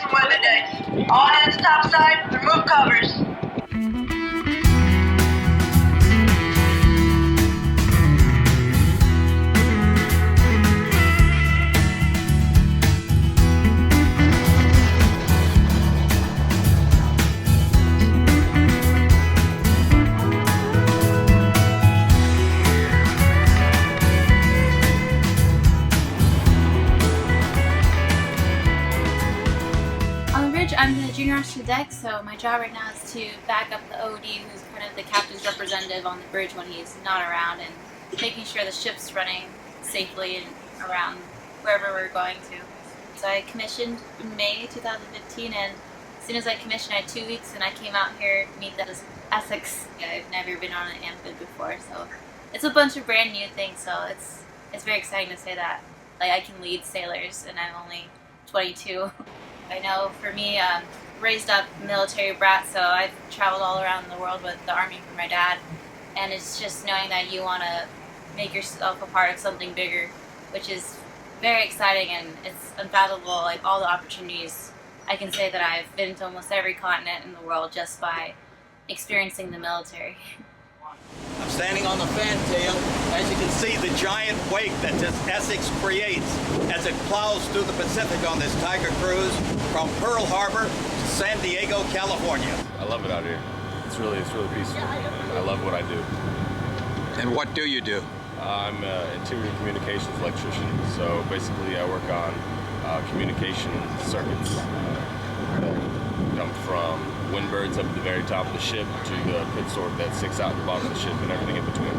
some weather decks. All hands topside, remove covers. I'm the junior officer deck, so my job right now is to back up the OD, who's kind of the captain's representative on the bridge when he's not around, and making sure the ship's running safely and around wherever we're going to. So I commissioned in May 2015, and as soon as I commissioned, I had 2 weeks, and I came out here to meet the Essex. I've never been on an amphib before, so it's a bunch of brand new things. So it's very exciting to say that I can lead sailors, and I'm only 22. I know for me, raised up military brat, so I've traveled all around the world with the Army for my dad, and it's just knowing that you want to make yourself a part of something bigger, which is very exciting, and it's unfathomable, like all the opportunities. I can say that I've been to almost every continent in the world just by experiencing the military. I'm standing on the fantail. As you can see, the giant wake that this Essex creates as it plows through the Pacific on this Tiger Cruise from Pearl Harbor to San Diego, California. I love it out here. It's really peaceful. I love what I do. And what do you do? I'm an interior communications electrician, so basically I work on communication circuits that jump from windbirds up at the very top of the ship to the pit sword that sticks out at the bottom of the ship and everything in between.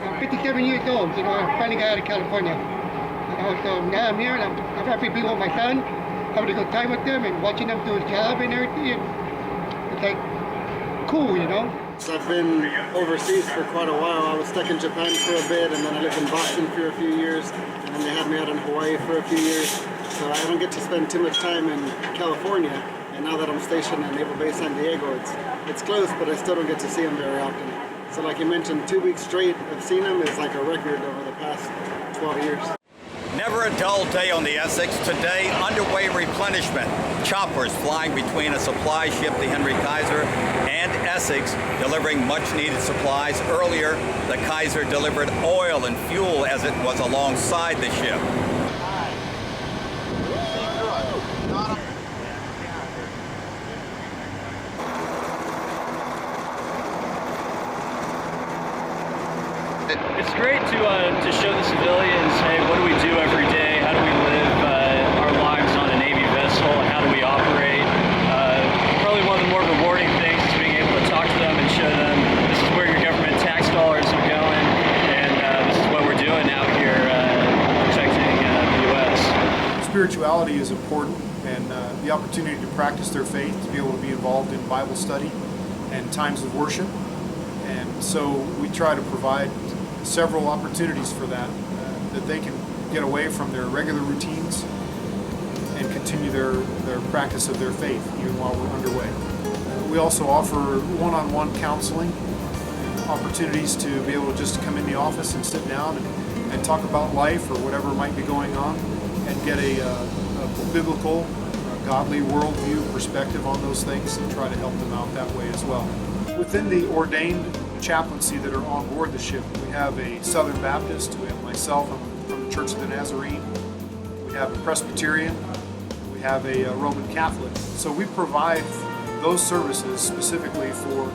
I'm 57 years old, I finally got out of California. So now I'm here, and I'm happy to be with my son, having to go time with him and watching him do his job and everything. It's like cool, So I've been overseas for quite a while. I was stuck in Japan for a bit, and then I lived in Boston for a few years, and then they had me out in Hawaii for a few years. So I don't get to spend too much time in California. And now that I'm stationed in Naval Base San Diego, it's close, but I still don't get to see them very often. So like you mentioned, 2 weeks straight of seeing them is like a record over the past 12 years. Never a dull day on the Essex. Today, underway replenishment. Choppers flying between a supply ship, the Henry Kaiser, and Essex, delivering much-needed supplies. Earlier, the Kaiser delivered oil and fuel as it was alongside the ship. It's great to show the civilians, hey, what do we do every day? How do we live our lives on a Navy vessel? How do we operate? Probably one of the more rewarding things is being able to talk to them and show them this is where your government tax dollars are going, and this is what we're doing out here protecting the U.S. Spirituality is important, and the opportunity to practice their faith, to be able to be involved in Bible study and times of worship. And so we try to provide several opportunities for that, that they can get away from their regular routines and continue their practice of their faith even while we're underway. We also offer one-on-one counseling, opportunities to be able to just come in the office and sit down and talk about life or whatever might be going on and get a biblical, godly worldview perspective on those things and try to help them out that way as well. Within the ordained chaplaincy that are on board the ship, we have a Southern Baptist, we have myself, I'm from the Church of the Nazarene, we have a Presbyterian, we have a Roman Catholic. So we provide those services specifically for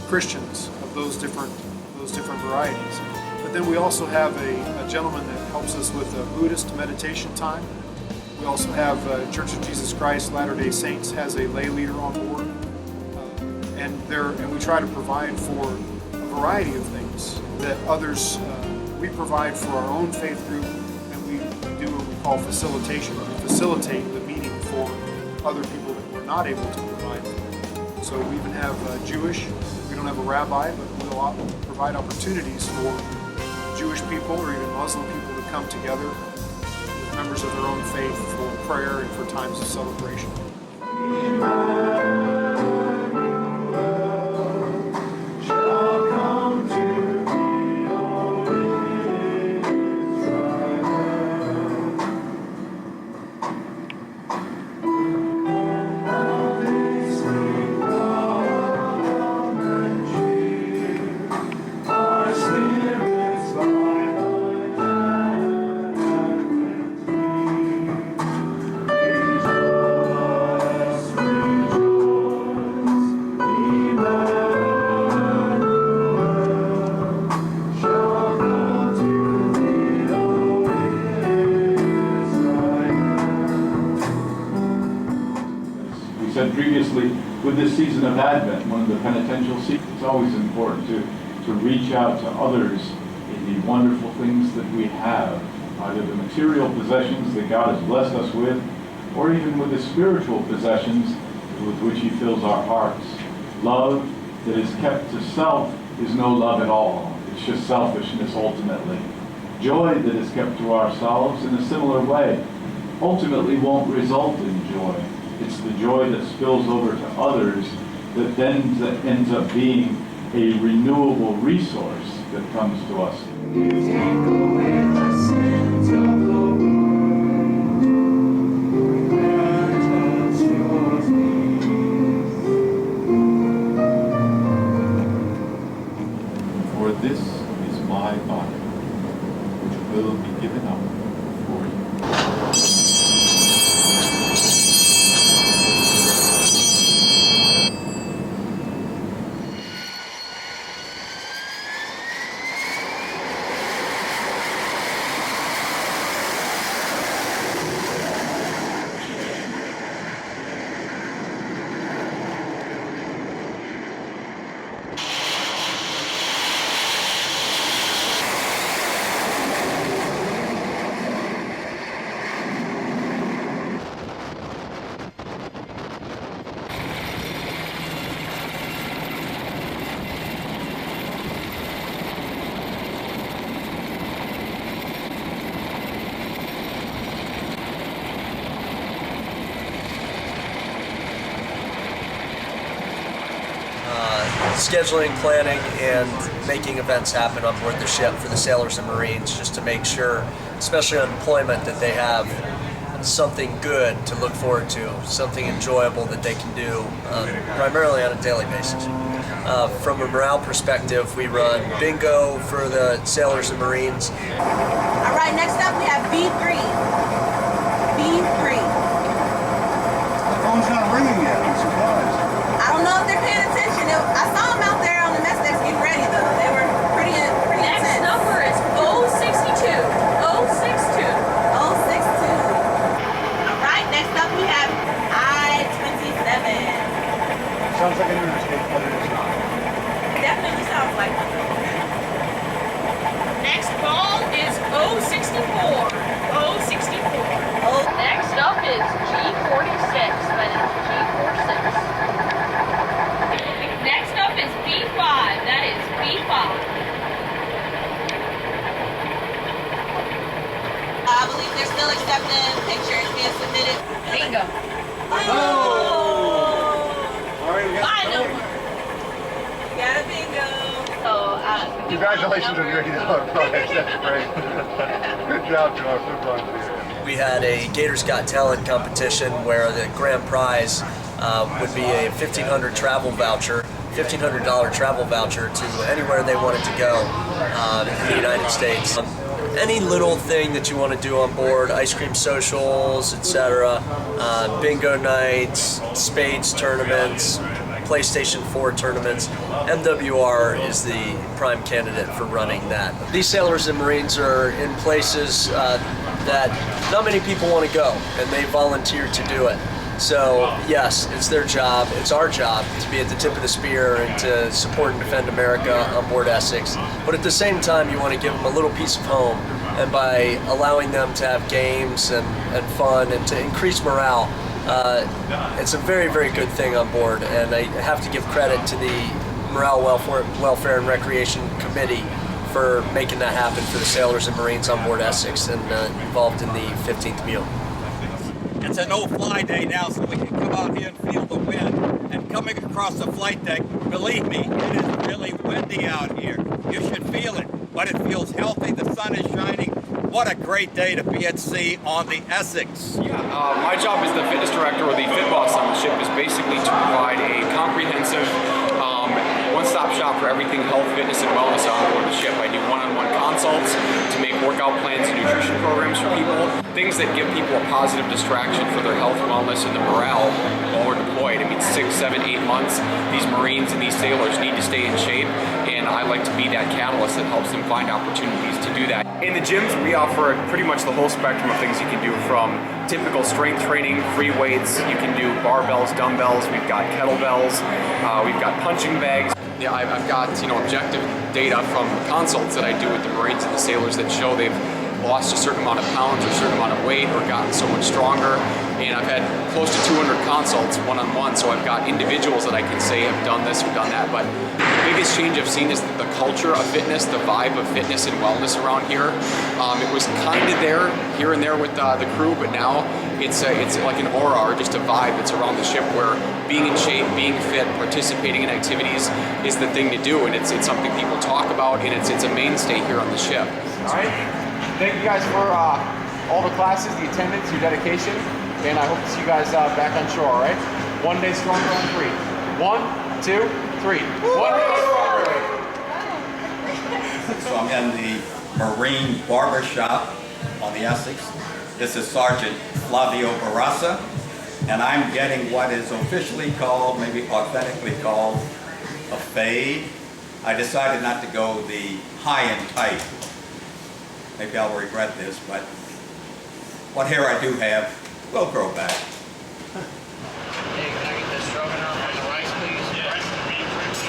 Christians of those different varieties. But then we also have a gentleman that helps us with a Buddhist meditation time. We also have Church of Jesus Christ Latter-day Saints has a lay leader on board, and we try to provide for a variety of things that others. We provide for our own faith group, and we do what we call facilitation. We facilitate the meeting for other people that we're not able to provide for. So we even have Jewish. We don't have a rabbi, but we'll provide opportunities for Jewish people or even Muslim people to come together with members of their own faith for prayer and for times of celebration. Previously, with this season of Advent, one of the penitential seasons, it's always important to reach out to others in the wonderful things that we have, either the material possessions that God has blessed us with, or even with the spiritual possessions with which He fills our hearts. Love that is kept to self is no love at all. It's just selfishness ultimately. Joy that is kept to ourselves in a similar way ultimately won't result in joy. It's the joy that spills over to others that then ends up being a renewable resource that comes to us. You take away the sins of the world. Grant us your peace. For this is my body, which will be given up for you. Scheduling, planning, and making events happen on board the ship for the sailors and Marines, just to make sure, especially on deployment, that they have something good to look forward to, something enjoyable that they can do primarily on a daily basis. From a morale perspective, we run bingo for the sailors and Marines. All right, next up we have B3. B3. The phone's not ringing yet. I'm surprised. I don't know if they're paying attention. I saw them out there on the mess decks getting ready though. They were pretty Next intense. number is 062. 062. 062. All right, next up we have I-27. Sounds like an interstate, but it is not. Definitely sounds like one. Next ball is 064. 064. Oh, Next up is G46. That is G46. Next up is B5. That is B5. I believe they're still accepting pictures being submitted. Bingo. Oh! All right, we My number. Got a bingo. So, Congratulations on your prize. That's great. Good job to our food volunteers. We had a Gators Got Talent competition where the grand prize would be a $1,500 travel voucher, $1,500 travel voucher to anywhere they wanted to go in the United States. any little thing that you want to do on board, ice cream socials, etc., bingo nights, spades tournaments, PlayStation 4 tournaments, MWR is the prime candidate for running that. These sailors and Marines are in places that not many people want to go, and they volunteer to do it. So yes, it's their job, it's our job to be at the tip of the spear and to support and defend America on board Essex. But at the same time, you want to give them a little piece of home, and by allowing them to have games and fun and to increase morale, it's a very, very good thing on board. And I have to give credit to the Morale, Welfare and Recreation Committee for making that happen for the sailors and Marines on board Essex and involved in the 15th meal. It's a no-fly day now, so we can come out here and feel the wind. And coming across the flight deck, believe me, it is really windy out here. You should feel it, but it feels healthy. The sun is shining. What a great day to be at sea on the Essex. Yeah, my job as the fitness director or the fit boss on the ship is basically to provide a comprehensive one-stop shop for everything health, fitness, and wellness on board the ship. I do one-on-one consults to make workout plans and nutrition programs for people, things that give people a positive distraction for their health, wellness, and the morale while we're deployed. I mean, 6, 7, 8 months, these Marines and these sailors need to stay in shape, and I like to be that catalyst that helps them find opportunities to do that. In the gyms, we offer pretty much the whole spectrum of things you can do, from typical strength training, free weights, you can do barbells, dumbbells, we've got kettlebells, we've got punching bags. Yeah, I've got, objective data from consults that I do with the Marines and the sailors that show they've lost a certain amount of pounds or a certain amount of weight or gotten so much stronger. And I've had close to 200 consults one-on-one, so I've got individuals that I can say have done this or done that. But the biggest change I've seen is the culture of fitness, the vibe of fitness and wellness around here. It was kind of there, here and there with the crew, but now it's like an aura or just a vibe that's around the ship where being in shape, being fit, participating in activities is the thing to do, and it's something people talk about, and it's a mainstay here on the ship. All right, thank you guys for all the classes, the attendance, your dedication, and I hope to see you guys back on shore, all right? One day stronger on 3. 1, 2, 3. 1 day stronger. So I'm in the Marine Barber Shop on the Essex. This is Sergeant Flavio Barraza, and I'm getting what is officially called, maybe authentically called, a fade. I decided not to go the high and tight. Maybe I'll regret this, but what hair I do have will grow back. Hey, can I get this stroganoff with the rice, please? Yeah. Rice and meat, please.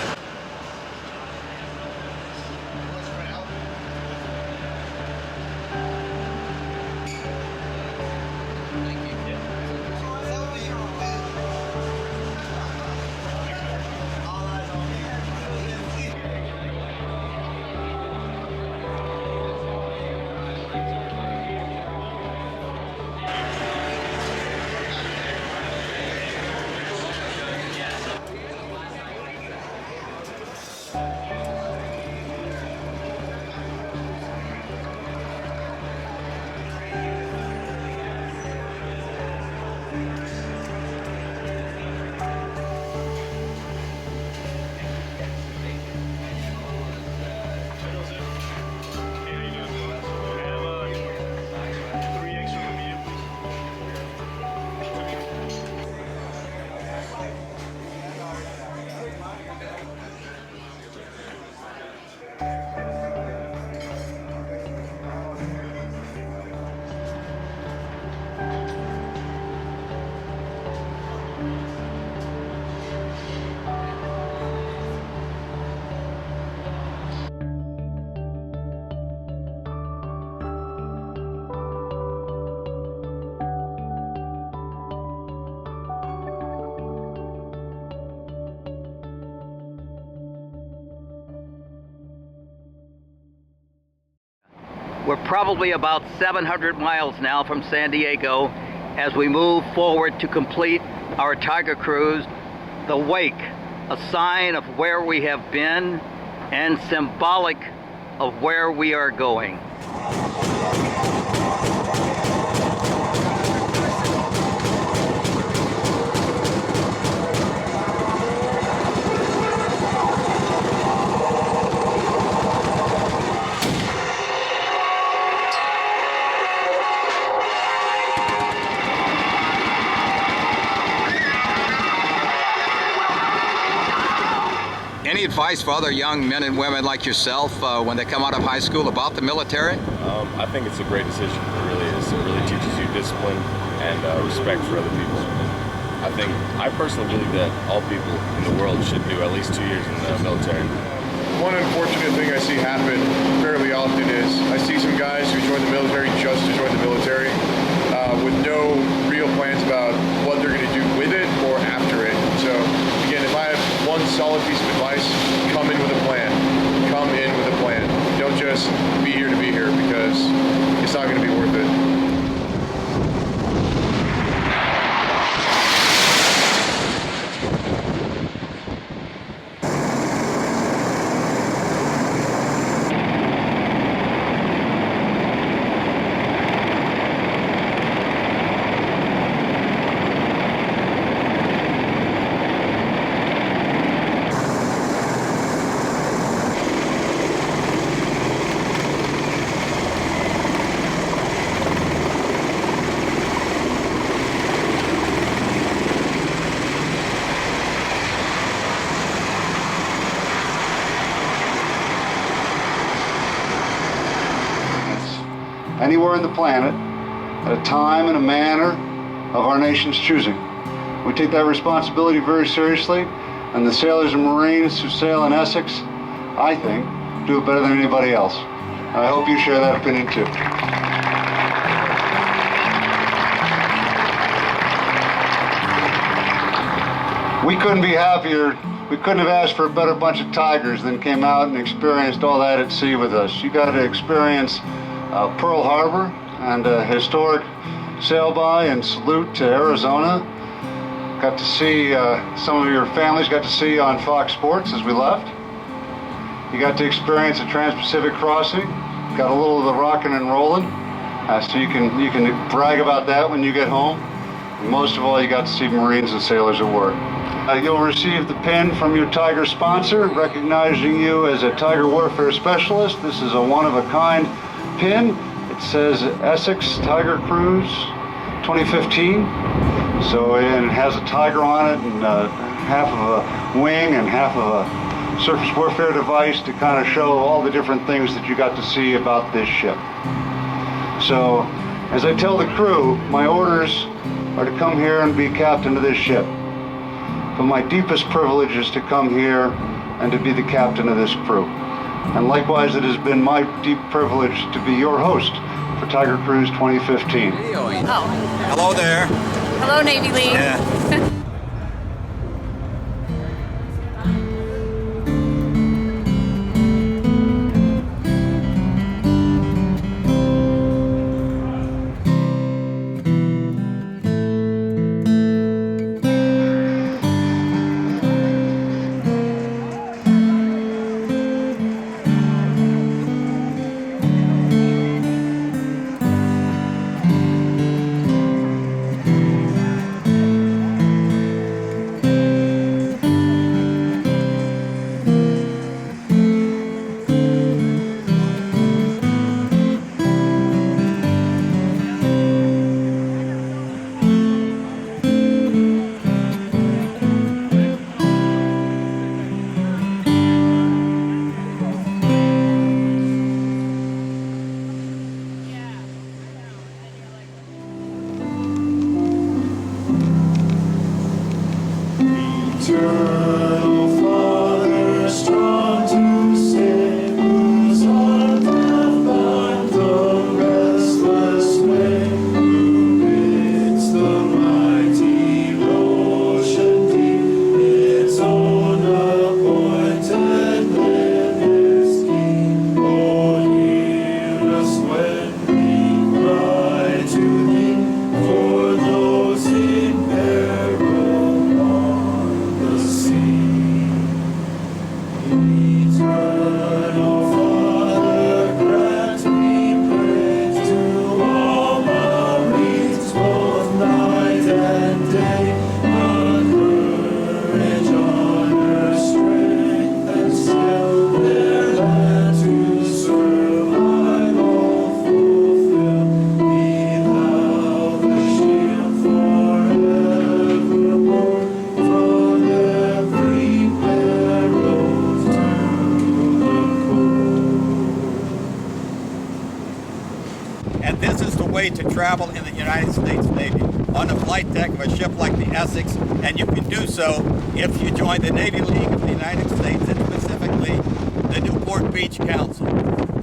We're probably about 700 miles now from San Diego as we move forward to complete our Tiger Cruise. The wake, a sign of where we have been and symbolic of where we are going. any advice for other young men and women like yourself when they come out of high school about the military? I think it's a great decision. It really is. It really teaches you discipline and respect for other people. I personally believe that all people in the world should do at least 2 years in the military. One unfortunate thing I see happen fairly often is I see some guys who join the military just to join the military with no real plans about what they're going to do with it or after it. So again, if I have one solid piece of advice, come in with a plan. Come in with a plan. Don't just be here to be here, because it's not going to be worth it. Anywhere on the planet, at a time and a manner of our nation's choosing. We take that responsibility very seriously, and the sailors and Marines who sail in Essex, I think, do it better than anybody else. And I hope you share that opinion too. We couldn't be happier. We couldn't have asked for a better bunch of Tigers than came out and experienced all that at sea with us. You got to experience Pearl Harbor and a historic sail-by and salute to Arizona. Got to see some of your families got to see on Fox Sports as we left. You got to experience a Trans-Pacific crossing. Got a little of the rocking and rolling, so you can brag about that when you get home. And most of all, you got to see Marines and sailors at work. You'll receive the pin from your Tiger sponsor, recognizing you as a Tiger Warfare Specialist. This is a one-of-a-kind pin. It says Essex Tiger Cruise 2015. So it has a tiger on it, and half of a wing and half of a surface warfare device to kind of show all the different things that you got to see about this ship. So as I tell the crew, my orders are to come here and be captain of this ship. But my deepest privilege is to come here and to be the captain of this crew. And likewise, it has been my deep privilege to be your host for Tiger Cruise 2015. Hello there. Hello, Navy League. Yeah. opportunity to travel in the United States Navy on the flight deck of a ship like the Essex, and you can do so if you join the Navy League of the United States, and specifically the Newport Beach Council.